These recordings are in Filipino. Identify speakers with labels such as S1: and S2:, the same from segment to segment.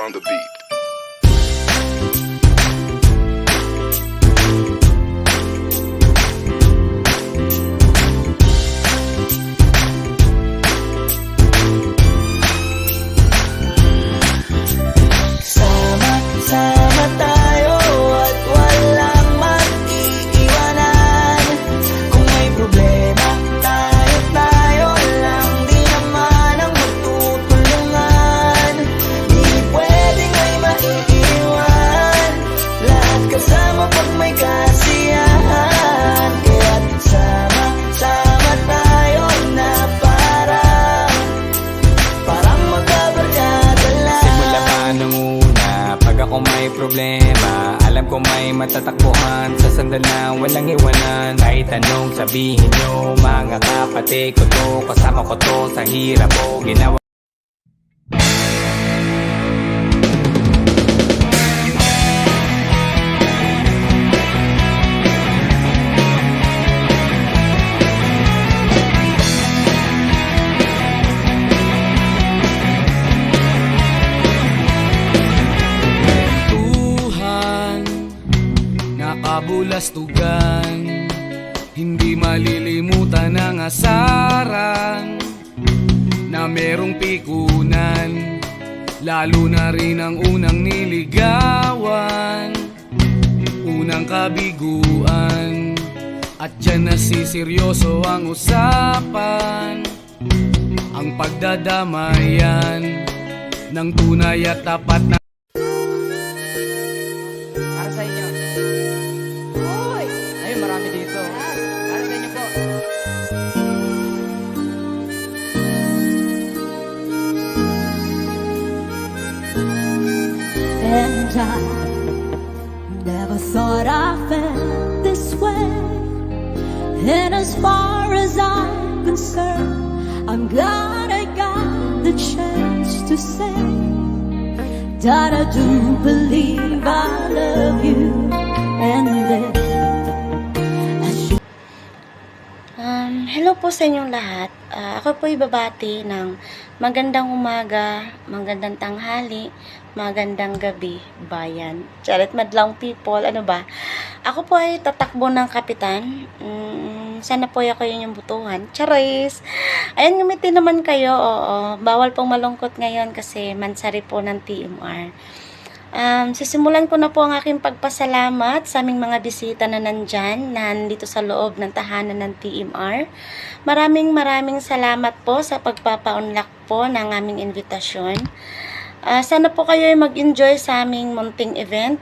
S1: on the beat.
S2: Sama tayo at walang mag-iiwanan. Kung may problema, tayo lang. Di naman ang magtutulungan. Di pwedeng may maiiwan. Lahat kasama pag may kasiyahan. Kaya't sama tayo na parang magkabarkada lang.
S3: Simula pa nung una, pag ako may problema, alam ko may matatakbuhan. Sa sandal na walang iwanan. Kahit anong sabihin nyo, mga kapatid ko to, kasama ko to sa hirap ko ginawa. Nakabulastugan, hindi malilimutan ang asaran na merong pikunan, lalo na rin ang unang niligawan, unang kabiguan. At dyan nasiseryoso ang usapan, ang pagdadamayan ng tunay at tapat na. Para sa inyo. Ayun, marami dito. Para sa inyo po.
S4: And I never thought I felt this way. And as far as I'm concerned, I'm glad I got the chance to say that I do believe I love you. And then
S5: hello po sa inyong lahat. Ako po ibabati ng magandang umaga, magandang tanghali, magandang gabi, bayan. Charit madlang people, ano ba? Ako po ay tatakbo ng kapitan. Sana po ako yun yung butuhan. Charis! Ayan, ngumiti naman kayo. Oo, bawal pong malungkot ngayon kasi mansari po ng TMR. Sisimulan ko na po ang aking pagpasalamat sa aming mga bisita na nandyan, nandito sa loob ng tahanan ng TMR. Maraming salamat po sa pagpapa-unlock po ng aming invitasyon. Sana po kayo ay mag-enjoy sa aming munting event,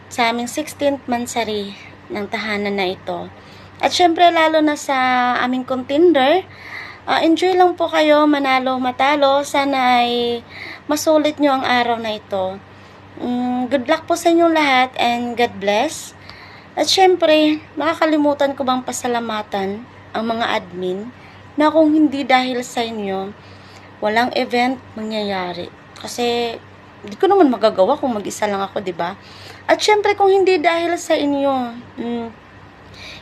S5: sa aming 16th mansari ng tahanan na ito. At syempre lalo na sa aming contender, enjoy lang po kayo, manalo, matalo. Sana ay masulit nyo ang araw na ito. Good luck po sa inyong lahat and God bless. At syempre, makakalimutan ko bang pasalamatan ang mga admin na kung hindi dahil sa inyo, walang event mangyayari. Kasi, hindi ko naman magagawa kung mag-isa lang ako, diba? At syempre, kung hindi dahil sa inyo,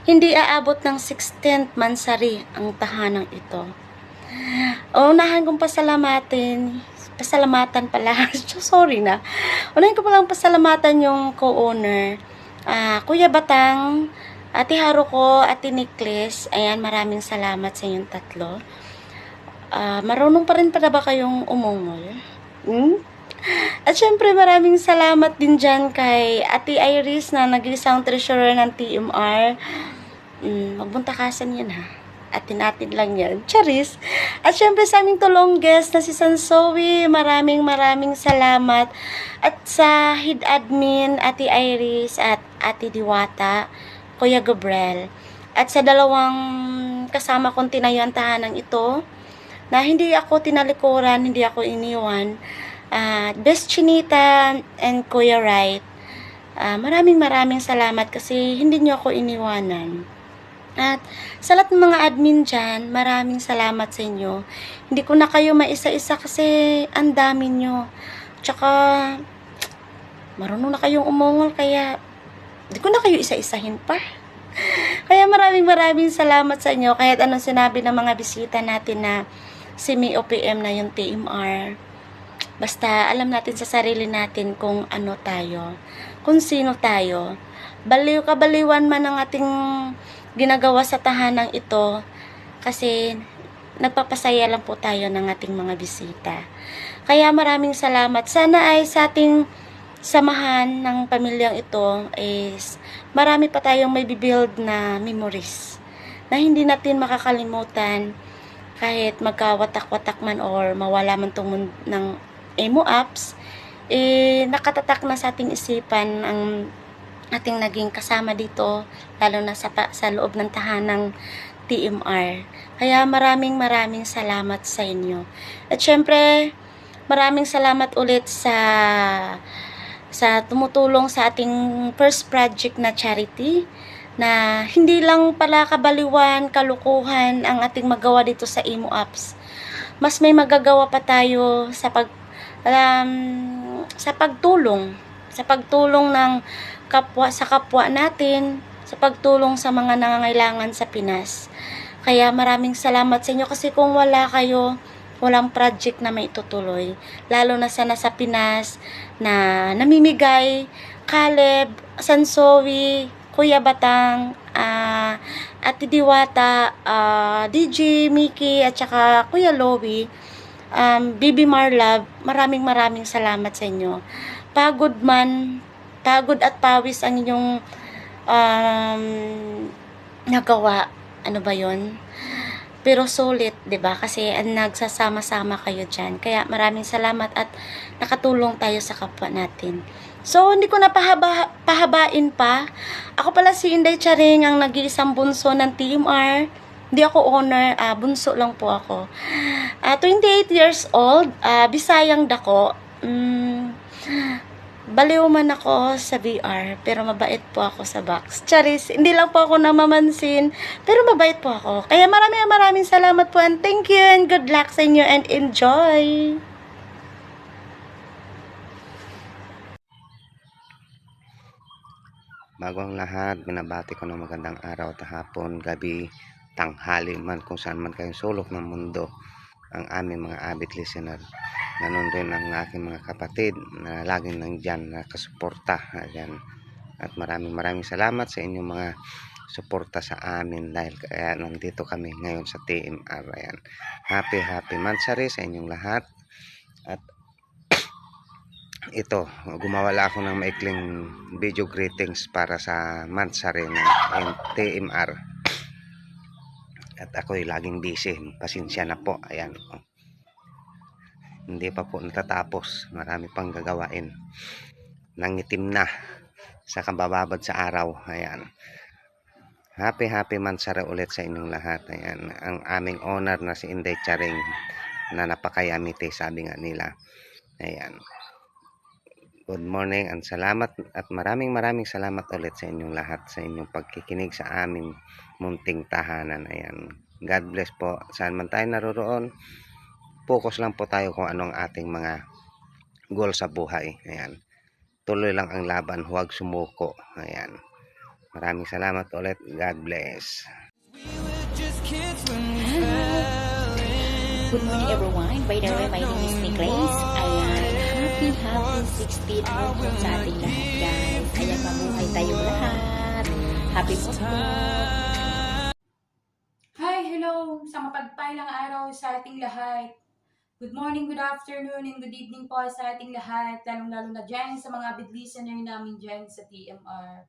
S5: hindi aabot ng 16th mansari ang tahanang ito. Unahan kong pasalamatan pala. Sorry na. Unahin ko palang pasalamatan yung co-owner. Kuya Batang, Ate Haruko, Ate Nikles. Ayan, maraming salamat sa inyong tatlo. Marunong pa rin ba kayong umungol? At syempre maraming salamat din dyan kay Ate Iris na nag-isang treasurer ng TMR. Magbunta-kasan yan ha. Atin-atin lang yan. Charis. At syempre sa aming tulong guest na si Sansowi, maraming salamat. At sa head admin, Ate Iris at Ate Diwata, Kuya Gabriel. At sa dalawang kasama kong tinayuan tahanang ito, na hindi ako tinalikuran, hindi ako iniwan, Best Chinita and Kuya Wright. Maraming salamat kasi hindi nyo ako iniwanan. At sa lahat ng mga admin dyan, maraming salamat sa inyo. Hindi ko na kayo maisa-isa kasi ang dami nyo. Tsaka, marunong na kayong umungol kaya hindi ko na kayo isa-isahin pa. Kaya maraming salamat sa inyo. Kahit anong sinabi ng mga bisita natin na semi-OPM na yung TMR. Basta alam natin sa sarili natin kung ano tayo, kung sino tayo. Baliw kabaliwan man ang ating ginagawa sa tahanang ito kasi nagpapasaya lang po tayo ng ating mga bisita. Kaya maraming salamat. Sana ay sa ating samahan ng pamilyang ito is marami pa tayong may bibuild na memories na hindi natin makakalimutan kahit magkawatak-watak man or mawala man tong ng emo apps, nakatatak na sa ating isipan ang ating naging kasama dito, lalo na sa loob ng tahanang TMR. Kaya maraming salamat sa inyo. At syempre, maraming salamat ulit sa tumutulong sa ating first project na charity na hindi lang pala kabaliwan, kalukuhan ang ating magawa dito sa Emo Apps. Mas may magagawa pa tayo sa pagtulong ng kapwa natin, sa pagtulong sa mga nangangailangan sa Pinas. Kaya maraming salamat sa inyo kasi kung wala kayo, walang project na may tutuloy. Lalo na sana sa Pinas na namimigay, Caleb, Sansowi, Kuya Batang, Ate Diwata, DJ Mickey, at saka Kuya Lowy, Bibi Marlab, maraming salamat sa inyo. Pagod at pawis ang inyong nagawa. Ano ba yon? Pero sulit, 'di ba? Kasi nagsasama-sama kayo diyan. Kaya maraming salamat at nakatulong tayo sa kapwa natin. So, hindi ko na pahabain pa. Ako pala si Inday Charing, ang nag-iisang bunso ng TMR. Hindi ako owner, bunso lang po ako. 28 years old, Bisayang dako. Baliw man ako sa VR, pero mabait po ako sa box. Charis, hindi lang po ako namamansin, pero mabait po ako. Kaya maraming salamat po and thank you and good luck sa inyo and enjoy!
S1: Bago ang lahat, binabati ko ng magandang araw at hapon, gabi, tanghali man kung saan man kayong sulok ng mundo ang aming mga avid listener. Ganon rin ang aking mga kapatid na laging nandyan nakasuporta. Ayan. At maraming salamat sa inyong mga suporta sa amin dahil kaya nandito kami ngayon sa TMR. Ayan. Happy Mansari sa inyong lahat. At ito, gumawa ako ng maikling video greetings para sa Mansari ng TMR. At ako'y laging busy. Pasensya na po. Ayan. Hindi pa po natatapos. Marami pang gagawain. Nangitim na sa kabababad sa araw. Ayan. Happy Mansari ulit sa inyong lahat. Ayan. Ang aming owner na si Inday Charing na napakayamite, sabi nga nila. Ayan. Good morning and salamat at maraming salamat ulit sa inyong lahat sa inyong pagkikinig sa aming munting tahanan. Ayan. God bless po. Saan man tayo naroroon, focus lang po tayo kung anong ating mga goal sa buhay. Ayan. Tuloy lang ang laban, huwag sumuko. Ayan. Maraming salamat ulit. God bless.
S6: Good morning everyone. By the way, my name is Nick Grace. Ayan, happy 16th birthday sa ating lahat guys. Ayan, mabuhay tayong lahat. Happy birthday.
S7: Hi, hello! Sa mapagpalang araw sa ating lahat. Good morning, good afternoon, and good evening po sa ating lahat. Lalong-lalo na dyan sa mga avid listener namin dyan sa TMR.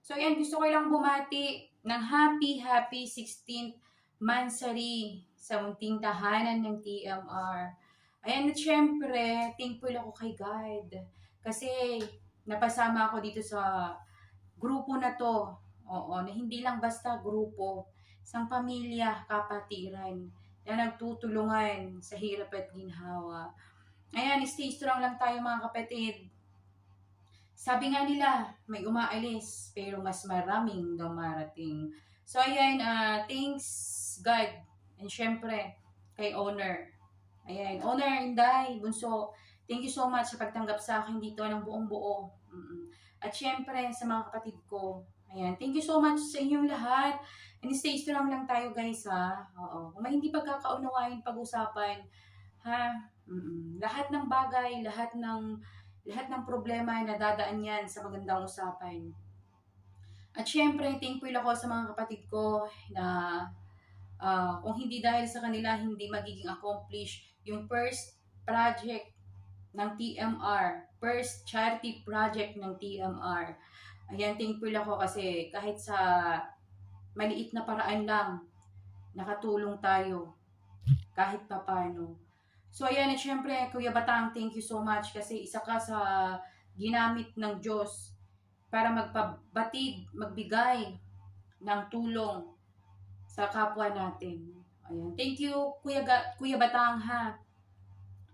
S7: So ayan, gusto ko lang bumati ng happy 16th Mansari sa munting tahanan ng TMR. Ayan, at syempre, thankful ako kay God. Kasi napasama ako dito sa grupo na to. Oo, na hindi lang basta grupo. Isang pamilya, kapatiran, na nagtutulungan sa hirap at ginhawa. Ayan, stay strong lang tayo mga kapatid. Sabi nga nila, may umaalis, pero mas maraming dumarating. So ayan, thanks God. And syempre, kay Owner. Ayan, Owner Inday, Bunso, thank you so much sa pagtanggap sa akin dito ng buong buo. At syempre, sa mga kapatid ko. Ayan, thank you so much sa inyong lahat. And stay strong lang tayo guys ha. Oo. Kung may hindi pagkakaunawain pag-usapan, Ha? Lahat ng bagay, lahat ng problema ay nadadaan yan sa magandang usapan. At syempre, thankful ako sa mga kapatid ko na kung hindi dahil sa kanila, hindi magiging accomplish yung first project ng TMR, first charity project ng TMR. Ayan, thankful ako kasi kahit sa maliit na paraan lang, nakatulong tayo kahit papano. So ayan, at syempre, Kuya Batang, thank you so much kasi isa ka sa ginamit ng Diyos para magpabatid, magbigay ng tulong sa kapwa natin. Ayan. Thank you, Kuya Batang, ha.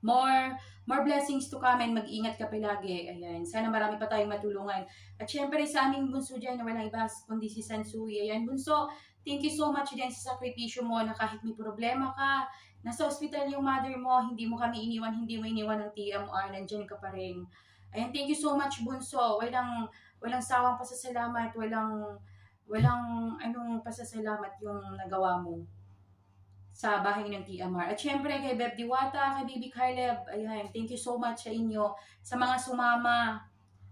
S7: More blessings to come and mag-ingat ka palagi. Ayan. Sana marami pa tayong matulungan. At syempre sa aming bunso dyan na walang iba kundi si Sansui. Ayan, bunso, thank you so much din sa sakripisyo mo na kahit may problema ka, nasa hospital yung mother mo, hindi mo kami iniwan, hindi mo iniwan ng TMR, nandyan ka pa rin. Ayan, thank you so much, bunso. Walang sawang pasasalamat, walang anong pasasalamat yung nagawa mo sa bahay ng TMR. At syempre kay Beb Diwata, kay Bibi Carleb, ayan, thank you so much sa inyo, sa mga sumama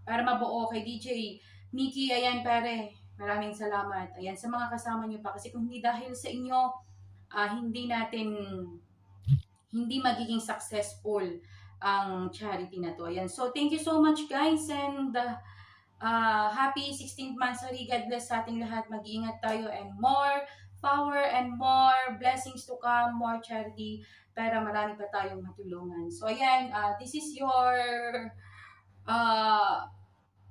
S7: para mabuo, kay DJ Mickey, ayan pare, maraming salamat. Ayan, sa mga kasama niyo pa, kasi kung hindi dahil sa inyo, hindi magiging successful ang charity na to. Ayan, so thank you so much guys, and happy 16th Mansari. God bless sa ating lahat. Mag-iingat tayo and more power and more blessings to come, more charity para marami pa tayong matulungan. So ayan, this is your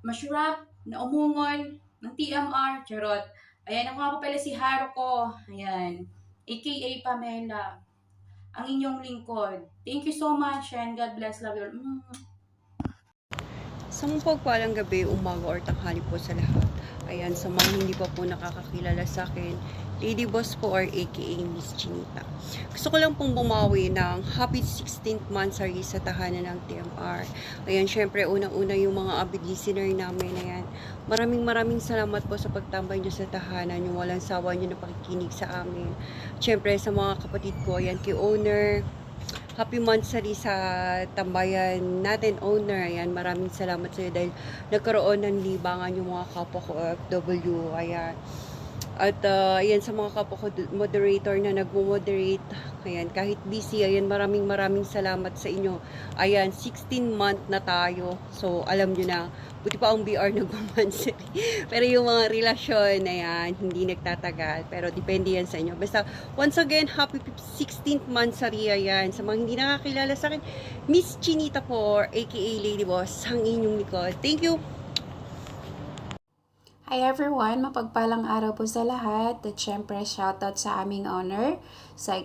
S7: masyurap na umungol ng TMR. Charot. Ayan, ako nga po pala si Haruko. Ayan, aka Pamela, ang inyong lingkod. Thank you so much and God bless. Love you all.
S8: Sa mapagpalang gabi, umaga or tanghali po sa lahat. Ayan, sa mga hindi pa po nakakakilala sa akin, Lady Boss po or aka Miss Chinita. Gusto ko lang pong bumawi ng happy 16th Mansari sa tahanan ng TMR. Ayan, syempre, unang-una yung mga avid listener namin. Ayan, maraming salamat po sa pagtambay nyo sa tahanan, yung walang sawa nyo na pakikinig sa amin. Syempre, sa mga kapatid ko, ayan, kay owner, happy Mansari sa tambayan natin, owner. Ayan, maraming salamat sa iyo dahil nagkaroon ng libangan yung mga kapwa ko OFW. Ayan. At ayan, sa mga kapwa ko moderator na nagmo-moderate. Ayan, kahit busy, ayan, maraming salamat sa inyo. Ayan, 16 month na tayo. So, alam nyo na, buti pa ang BR nagmamansari. Pero yung mga relasyon, ayan, hindi nagtatagal. Pero depende yan sa inyo. Basta, once again, happy 16th Mansari. Ayan, sa mga hindi nakakilala sa akin, Miss Chinita po, aka Lady Boss, ang inyong likod. Thank you!
S9: Hi everyone! Mapagpalang araw po sa lahat. At syempre, shoutout sa aming owner,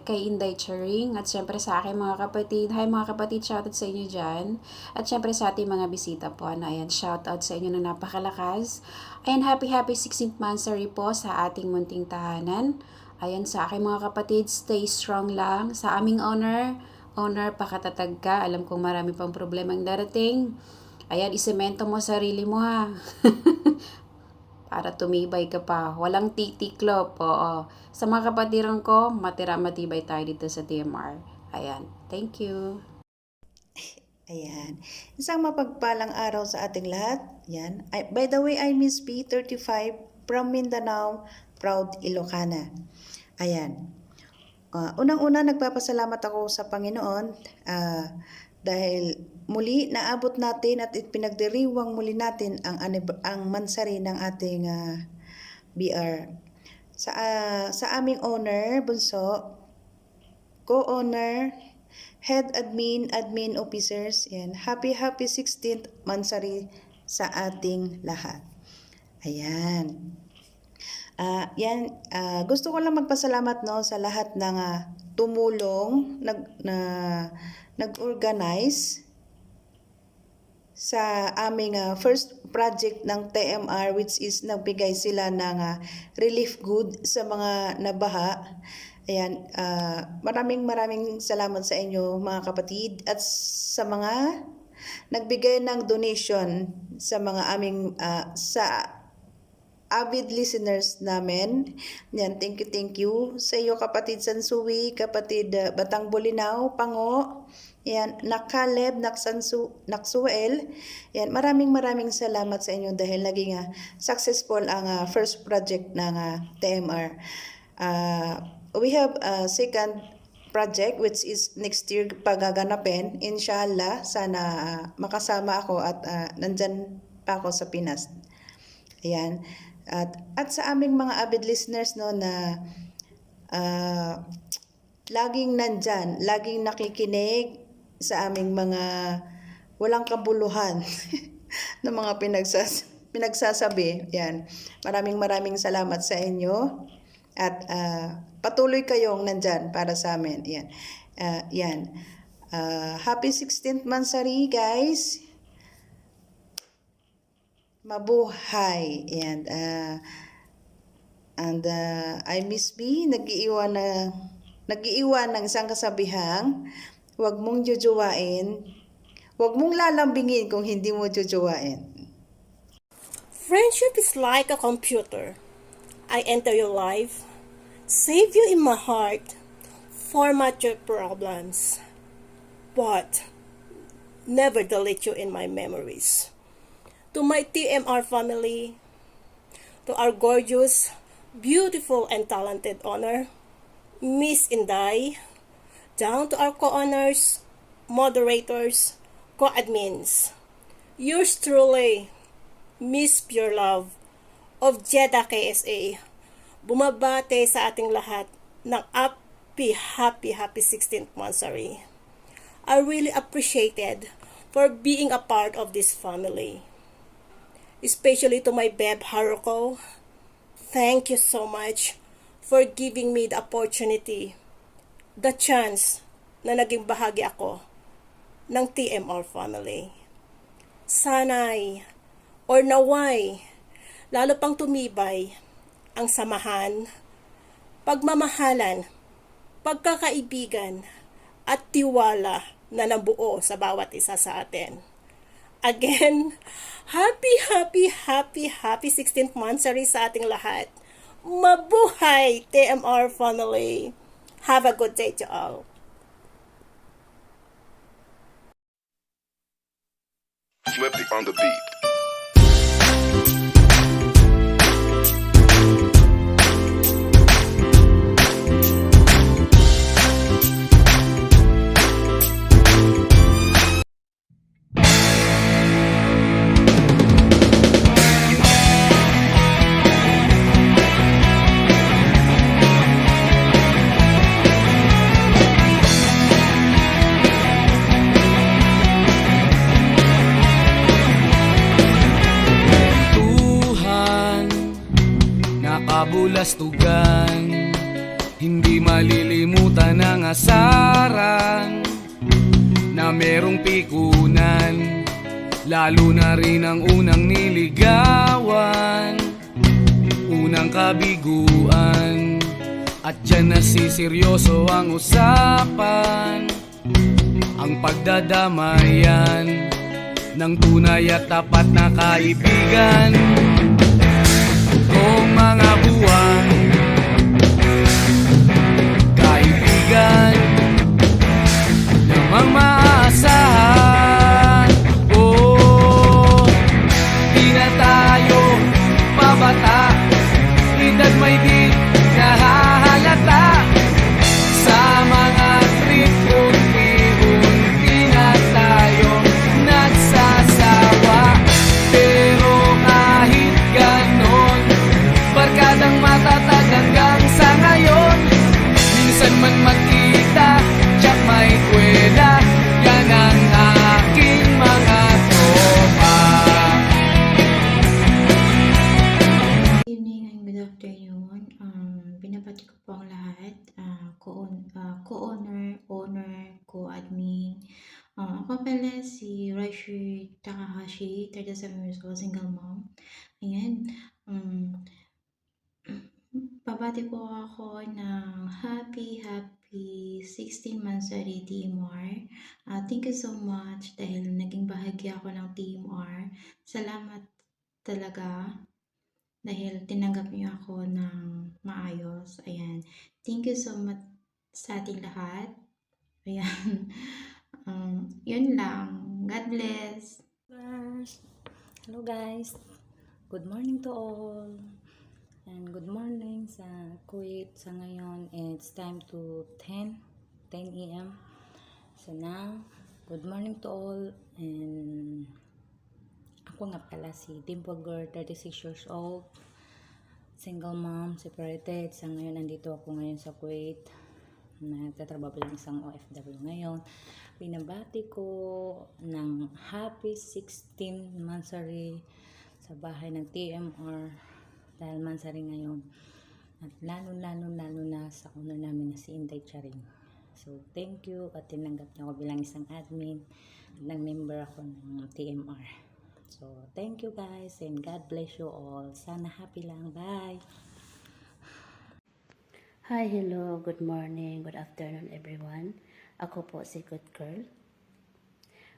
S9: kay Inday Charing, at syempre sa aking mga kapatid. Hi mga kapatid, shoutout sa inyo dyan. At syempre sa ating mga bisita po. Ayan, shoutout sa inyo na napakalakas. Ayan, happy 16th Mansari po sa ating munting tahanan. Ayan, sa aking mga kapatid, stay strong lang. Sa aming owner, pakatatag ka. Alam kong marami pang problemang darating. Ayan, isemento mo sarili mo ha. Para tumibay ka pa. Walang titiklop. Oo. Sa mga kapatiran ko, matibay tayo dito sa TMR. Ayan. Thank you.
S10: Ayan. Isang mapagpalang araw sa ating lahat. Yan. By the way, I'm Miss B, 35, from Mindanao, proud Ilocana. Ayan. Unang-una, nagpapasalamat ako sa Panginoon dahil muli naabot natin at pinagdiriwang muli natin ang mansari ng ating BR. Sa aming owner, bunso, co-owner, head admin officers, yan, happy 16th Mansari sa ating lahat. Ayan. Gusto ko lang magpasalamat sa lahat ng tumulong, nag-organize sa aming first project ng TMR, which is nagbigay sila ng relief good sa mga nabaha. Ayan, maraming salamat sa inyo mga kapatid at sa mga nagbigay ng donation sa mga aming avid listeners namin. Yan, thank you. Sa iyo, kapatid Sansui, kapatid Batang Bulinaw, Pango, yan, Nakaleb, Naksuel. Yan, maraming salamat sa inyo dahil naging successful ang first project ng TMR. We have a second project which is next year pagaganapin. Inshallah, sana makasama ako at nandyan pa ako sa Pinas. Ayan. At sa aming mga avid listeners no na laging nandyan, laging nakikinig sa aming mga walang kabuluhan ng mga pinagsasabi. Yan. Maraming salamat sa inyo at patuloy kayong nandyan para sa amin. Yan. Yan. Happy 16th Mansari, guys. Mabuhay. And I Miss B, nag-iiwan ng isang kasabihang, huwag mong jujuwain, huwag mong lalambingin kung hindi mo jujuwain.
S11: Friendship is like a computer. I enter your life, save you in my heart, format your problems, but never delete you in my memories. To my TMR family, to our gorgeous, beautiful and talented owner, Miss Inday, down to our co-owners, moderators, co-admins, yours truly, Miss Pure Love of Jeddah KSA, bumabate sa ating lahat ng happy 16th Mansari. I really appreciated for being a part of this family. Especially to my Beb Haruko, thank you so much for giving me the opportunity, the chance na naging bahagi ako ng TMR family. Sanay or naway, lalo pang tumibay ang samahan, pagmamahalan, pagkakaibigan at tiwala na nabuo sa bawat isa sa atin. Again, happy 16th Mansari sa ating lahat. Mabuhay TMR family. Have a good day to all.
S12: Flippy on the beat.
S3: Kabulastugan, hindi malilimutan ang asaran na merong pikunan, lalo na rin ang unang niligawan, unang kabiguan, at dyan nasiseryoso ang usapan, ang pagdadamayan ng tunay at tapat na kaibigan. Kung mga buwan, kaibigan, namang maaasahan. Oh, di na tayo pabata, edad may di nahahalata. Sa mga trip, unti-unti na tayong nagsasawa. Pero kahit ganon, barkadang matatag hanggang sa ngayon. Minsan man magkita, tsak may kwela, yan ang aking mga tropa.
S13: Good evening and good afternoon. Binabati ko po ang lahat, co-owner, owner, co-admin. Ako pala si Raishi Takahashi, 37 years old, single mom. Ayan. Pabati po ako ng happy 16 months sa TMR. Thank you so much dahil naging bahagi ako ng TMR. Salamat talaga. dahil tinanggap niyo ako ng maayos. Ayan. Thank you so much sa ating lahat. Ayan. Yun lang. God bless.
S6: Hello guys, good morning to all. And good morning sa Kuwait. Sa ngayon, it's time to 10 a.m. So now, good morning to all. And ako nga pala si Dimple Girl, 36 years old. Single mom, separated. Sa ngayon, nandito ako ngayon sa Kuwait. Nagtatrabaho lang isang OFW ngayon. Binabati ko ng happy 16th Mansari sa bahay ng TMR dahil Mansari ngayon. At lalo na sa owner namin na si Inday Charing. So, thank you at tinanggap niyo ako bilang isang admin at nag-member ako ng TMR. So, thank you guys and God bless you all. Sana happy lang. Bye!
S5: Hi, hello, good morning, good afternoon everyone. Ako po si Good Girl.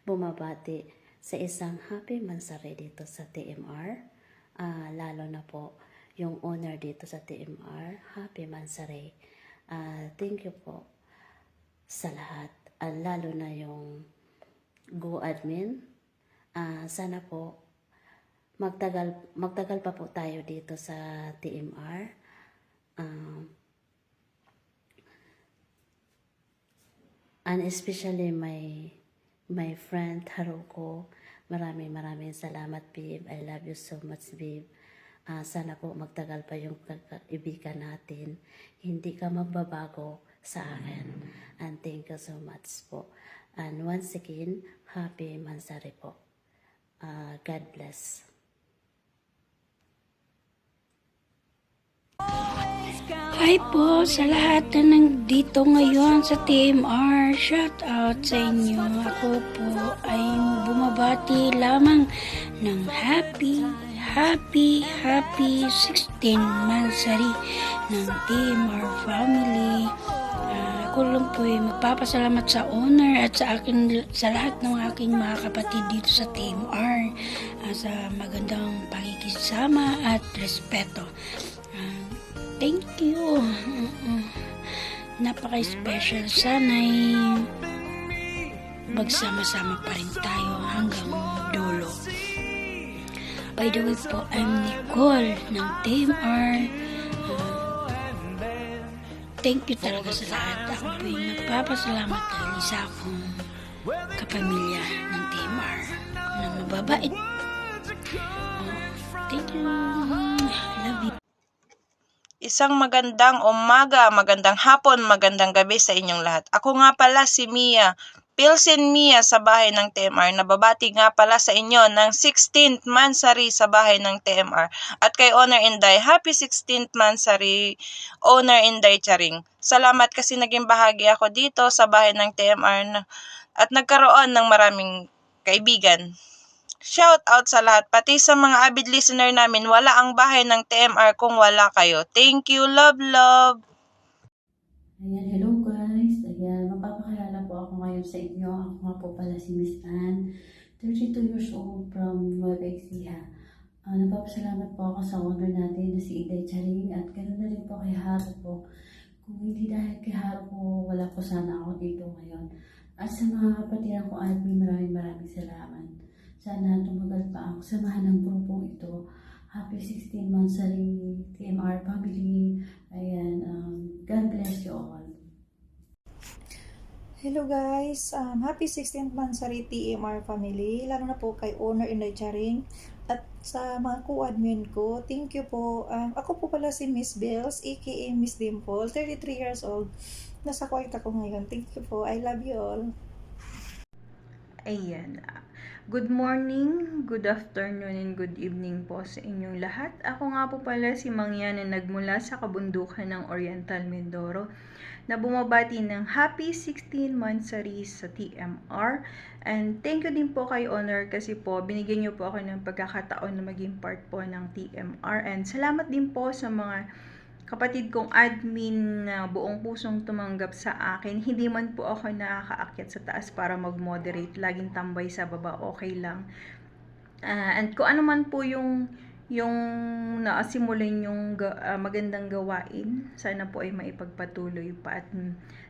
S5: Bumabati sa isang happy Mansari dito sa TMR. Lalo na po yung owner dito sa TMR, Happy Mansari. Thank you po sa lahat. Lalo na yung Go Admin. Sana po magtagal pa po tayo dito sa TMR. And especially my friend Haruko, maraming salamat babe. I love you so much babe. Sana po magtagal pa yung pag-ibigan natin. Hindi ka magbabago sa akin. And thank you so much po. And once again, happy Mansari po. God bless.
S4: Hi po sa lahat na nandito ngayon sa TMR. Shout out sa inyo. Ako po ay bumabati lamang ng happy 16 Mansari ng TMR family. Ako lang po ay magpapasalamat sa owner at sa lahat ng aking mga kapatid dito sa TMR sa magandang pakikisama at respeto. Thank you. Napaka-special. Sana'y magsama-sama pa rin tayo hanggang dulo. By the way po, I'm Nicole ng TMR. Thank you talaga sa lahat. Ako po yung nagpapasalamat dahil isa akong kapamilya ng TMR na mababait. Thank you. I love you.
S14: Isang magandang umaga, magandang hapon, magandang gabi sa inyong lahat. Ako nga pala si Mia, Pilsen Mia sa bahay ng TMR. Nababati nga pala sa inyo ng 16th Mansari sa bahay ng TMR. At kay Owner Inday, happy 16th Mansari, Owner Inday Charing. Salamat kasi naging bahagi ako dito sa bahay ng TMR at nagkaroon ng maraming kaibigan. Shout out sa lahat, pati sa mga avid listener namin, wala ang bahay ng TMR kung wala kayo. Thank you, love.
S5: Ayan, hello guys. Ayan, mapapakilala po ako ngayon sa inyo. Ako nga po pala si Miss Ann, 32 years old from Nueva Ecija. Nagpapasalamat po ako sa owner natin na si Inday Charing at ganoon na rin po kay Haro po. Kung hindi dahil kay Haro po, wala po sana ako dito ngayon. At sa mga kapatiran ko, admin, maraming salamat. Sana tumagal pa ang samahan ng grupong ito. Happy 16 Mansari TMR family. Ayan, God bless you all.
S15: Hello guys, happy 16th Mansari TMR family, lalo na po kay Owner Inday Charing at sa mga co-admin ko, thank you po. Ako po pala si Miss Bells, aka Miss Dimple, 33 years old. Nasa Kuwait ako ngayon. Thank you po, I love you all.
S16: Ayan. Good morning, good afternoon, and good evening po sa inyong lahat. Ako nga po pala si Mangyan na nagmula sa kabundukan ng Oriental Mindoro na bumabati ng happy 16 Mansari sa TMR. And thank you din po kay Honor kasi po binigyan niyo po ako ng pagkakataon na maging part po ng TMR. And salamat din po sa mga kapatid kong admin na buong pusong tumanggap sa akin. Hindi man po ako nakakaakyat sa taas para mag-moderate. Laging tambay sa baba, okay lang. And kung ano man po yung yung naasimulan yung magandang gawain, sana po ay maipagpatuloy pa at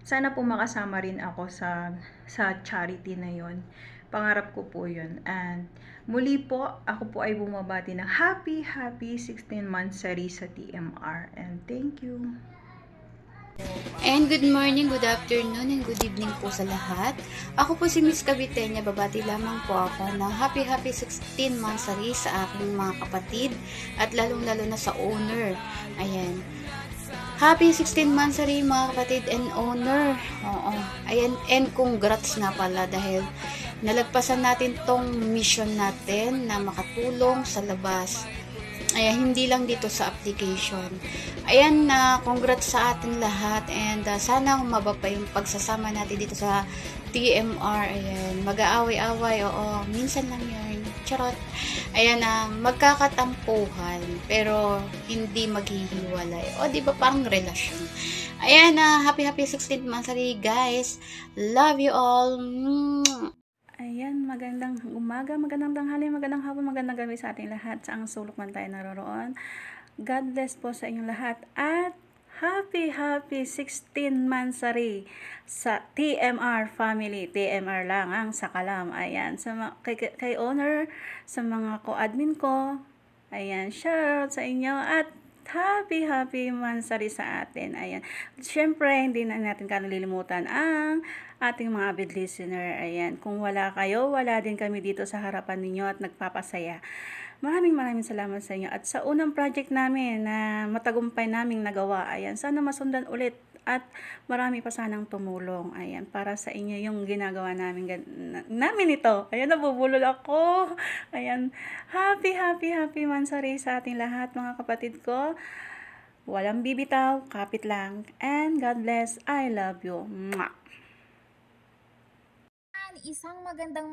S16: sana po makasama rin ako sa charity na yon. Pangarap ko po yun. And muli po, ako po ay bumabati ng happy 16th monthsary sa TMR. And thank you.
S17: And good morning, good afternoon, and good evening po sa lahat. Ako po si Miss Cavitenia, babati lamang po ako ng happy 16th monthsary sa aking mga kapatid at lalong-lalo na sa owner. Ayan. Happy 16th monthsary mga kapatid and owner. Oo. Ayan, and congrats nga pala dahil nalagpasan natin tong mission natin na makatulong sa labas. Ayan, hindi lang dito sa application. Ayan, congrats sa atin lahat and sana humaba pa yung pagsasama natin dito sa TMR. Ayan, mag-aaway-away, oo, minsan lang yun. Charot. Ayan, magkakatampuhan pero hindi maghihiwalay. O, di ba parang relasyon. Ayan, happy 16th monthsary guys. Love you all.
S18: Ayan, magandang umaga, magandang tanghali, magandang hapon, magandang gabi sa ating lahat sa ang sulok man tayo naroroon. God bless po sa inyong lahat at happy 16th monthsary sa TMR family. TMR lang ang sakalam. Ayan, sa kay owner, sa mga co-admin ko. Ayan, shout out sa inyo at happy monthsary sa atin. Ayan. Syempre, hindi na natin kalilimutan ang ating mga avid listener. Ayan. Kung wala kayo, wala din kami dito sa harapan ninyo at nagpapasaya. Maraming salamat sa inyo. At sa unang project namin na matagumpay naming nagawa, ayan, sana masundan ulit at marami pa sanang tumulong. Ayan, para sa inyo yung ginagawa namin ito. Ayan, nabubulol ako. Ayan, happy monthsary sa ating lahat mga kapatid ko. Walang bibitaw, kapit lang. And God bless. I love you. Mwah!
S19: Isang magandang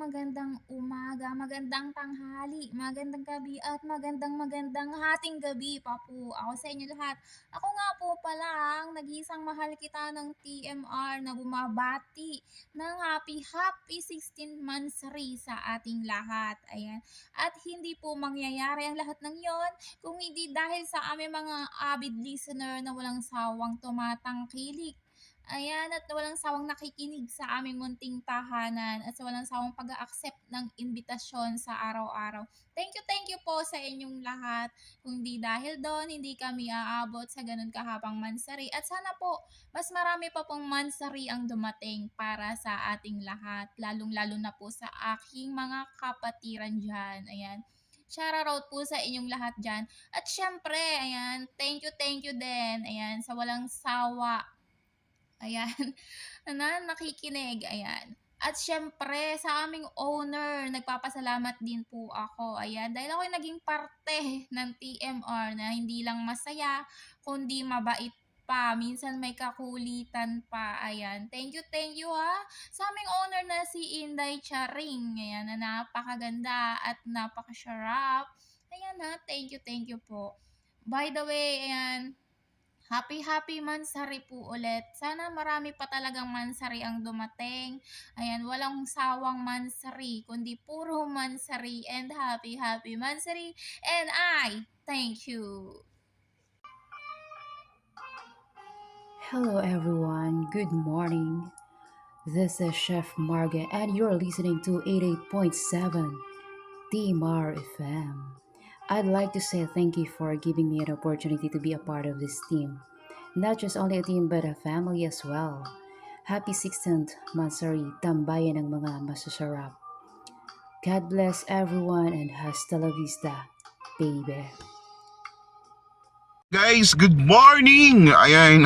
S19: umaga, magandang tanghali, magandang gabi at magandang hating gabi pa po ako sa inyo lahat. Ako nga po pala ang nag-iisang mahal kita ng TMR na bumabati ng happy 16th monthsary sa ating lahat. Ayan. At hindi po mangyayari ang lahat ng yon kung hindi dahil sa aming mga avid listener na walang sawang tumatangkilik. Ayan, at walang sawang nakikinig sa aming munting tahanan at sa walang sawang pag-a-accept ng imbitasyon sa araw-araw. Thank you po sa inyong lahat. Kung di dahil doon, hindi kami aabot sa ganun kahabang monthsary. At sana po, mas marami pa pong monthsary ang dumating para sa ating lahat. Lalong-lalo na po sa aking mga kapatiran dyan. Ayan. Shoutout po sa inyong lahat dyan. At syempre, ayan, thank you din. Ayan, sa walang sawa. Ayan, na nakikinig, ayan. At syempre, sa aming owner, nagpapasalamat din po ako, ayan. Dahil ako naging parte ng TMR na hindi lang masaya, kundi mabait pa. Minsan may kakulitan pa, ayan. Thank you ha. Sa aming owner na si Inday Charing, ayan, na napakaganda at napakasarap. Ayan ha, thank you po. By the way, ayan, happy monthsary po ulit. Sana marami pa talagang monthsary ang dumating. Ayan, walang sawang monthsary, kundi puro monthsary and happy monthsary. And I thank you.
S20: Hello everyone, good morning. This is Chef Marga and you're listening to 88.7 TMR FM. I'd like to say thank you for giving me an opportunity to be a part of this team. Not just only a team but a family as well. Happy 16th monthsary, tambayan ng mga masasarap. God bless everyone and hasta la vista, baby.
S12: Guys, good morning! Ayan,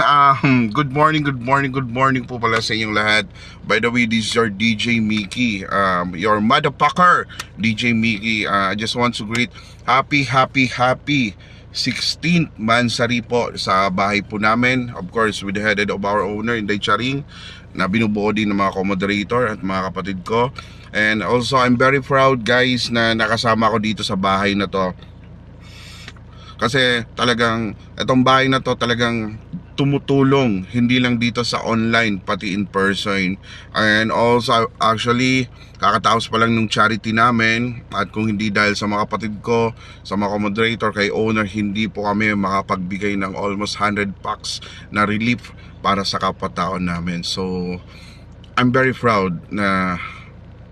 S12: good morning po pala sa inyong lahat. By the way, this is your DJ Mickey, your motherfucker, DJ Mickey. I just want to greet happy 16th monthsary po sa bahay po namin. Of course, with the headed of our owner, Inday Charing, na binubuo din ng mga co-moderator at mga kapatid ko. And also, I'm very proud guys na nakasama ko dito sa bahay na to. Kasi talagang itong bahay na to talagang tumutulong, hindi lang dito sa online, pati in person. And also, actually, kakatapos pa lang nung charity namin, at kung hindi dahil sa mga kapatid ko, sa mga moderator, kay owner, hindi po kami makapagbigay ng almost 100 packs na relief para sa kapwa-tao namin. So, I'm very proud na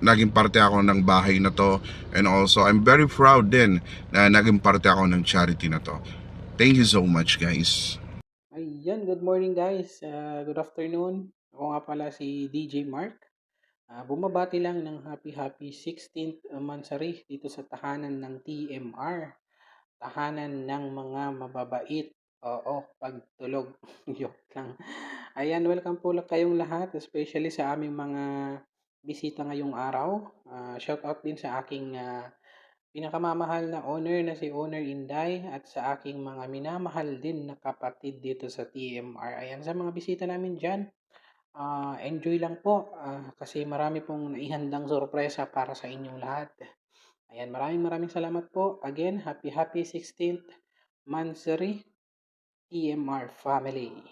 S12: naging parte ako ng bahay na to, and also I'm very proud din na naging parte ako ng charity na to. Thank you so much, guys.
S21: Ayan, good morning guys. Good afternoon. Ako nga pala si DJ Mark. Bumabati lang ng happy 16th Mansari dito sa tahanan ng TMR. Tahanan ng mga mababait. Oo, pagtulog. Joke lang. Ayan, welcome po kayong lahat, especially sa aming mga bisita ngayong araw. Shout out din sa aking pinakamamahal na owner na si Owner Inday, at sa aking mga minamahal din na kapatid dito sa TMR. Ayan, sa mga bisita namin dyan, enjoy lang po kasi marami pong naihandang sorpresa para sa inyong lahat. Ayan, maraming salamat po. Again, happy 16th Mansari TMR family.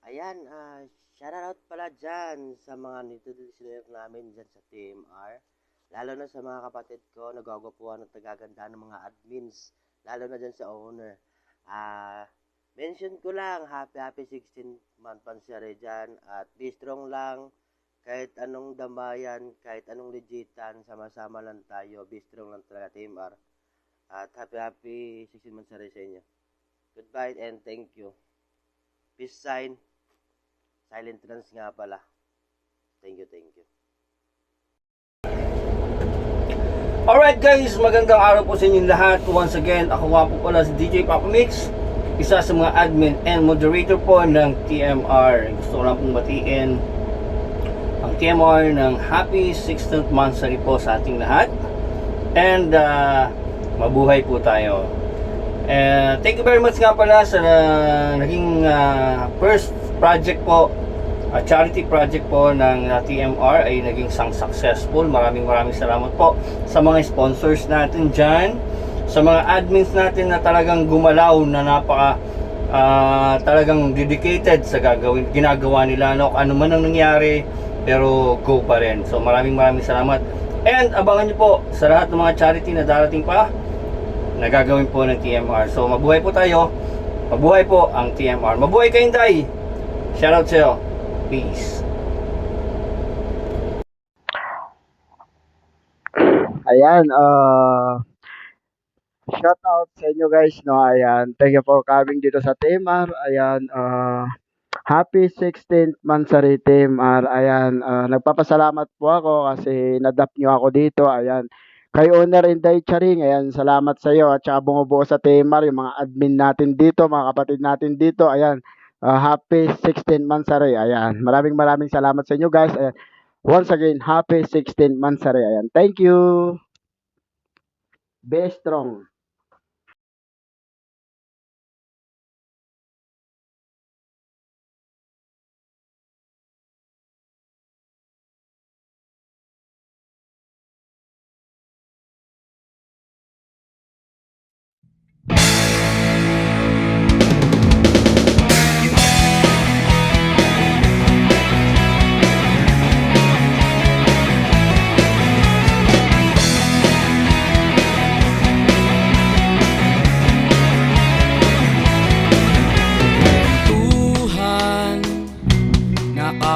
S22: Ayan, shoutout pala dyan sa mga listener namin dyan sa TMR. Lalo na sa mga kapatid ko, nagagwapuan at nagaganda ng mga admins. Lalo na dyan sa owner. Mention ko lang, happy 16th month Mansari dyan. At be strong lang, kahit anong damayan, kahit anong legitan, sama-sama lang tayo. Be strong lang talaga, TMR. At happy 16th Mansari sa inyo. Goodbye and thank you. Peace sign. Silent trans nga pala. Thank you.
S23: Alright guys, magandang araw po sa inyong lahat. Once again, ako nga po pala si DJ Papa Mix, isa sa mga admin and moderator po ng TMR. Gusto ko lang pong batiin ang TMR ng happy 16th Mansari po sa ating lahat. And mabuhay po tayo. Thank you very much nga pala sa naging first project po, charity project po ng TMR ay naging successful. Maraming salamat po sa mga sponsors natin dyan, sa mga admins natin na talagang gumalaw, na napaka talagang dedicated sa ginagawa nila, no? Ano man ang nangyari, pero go pa rin. So maraming salamat, and abangan nyo po sa lahat ng mga charity na darating pa na gagawin po ng TMR. So mabuhay po tayo, mabuhay po ang TMR, mabuhay kayong day. Shoutout sa'yo. Peace.
S24: Ayan, shout out sa inyo guys, no. Ayan, thank you for coming dito sa TMR. Ayan, happy 16th Mansari TMR. Ayan, nagpapasalamat po ako kasi nadap nyo ako dito. Ayan, kay Owner Inday Charing, ayan, salamat sa iyo, at saka bumubuo sa TMR, yung mga admin natin dito, mga kapatid natin dito. Ayan, happy 16th Mansari. Ayan, maraming salamat sa inyo guys. Ayan, once again, happy 16th Mansari. Ayan, thank you. Be strong.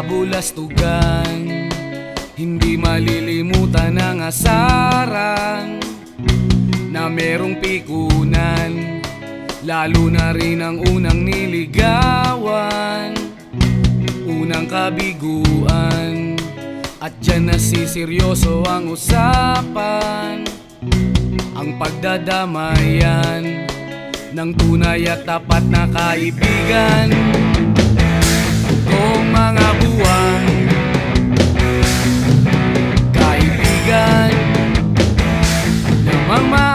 S3: Kabulastugan, hindi malilimutan ang asaran na merong pikunan, lalo na rin ang unang niligawan, unang kabiguan, at dyan nasiseryoso ang usapan, ang pagdadamayan ng tunay at tapat na kaibigan. Kung mga buwan, kaibigan, namang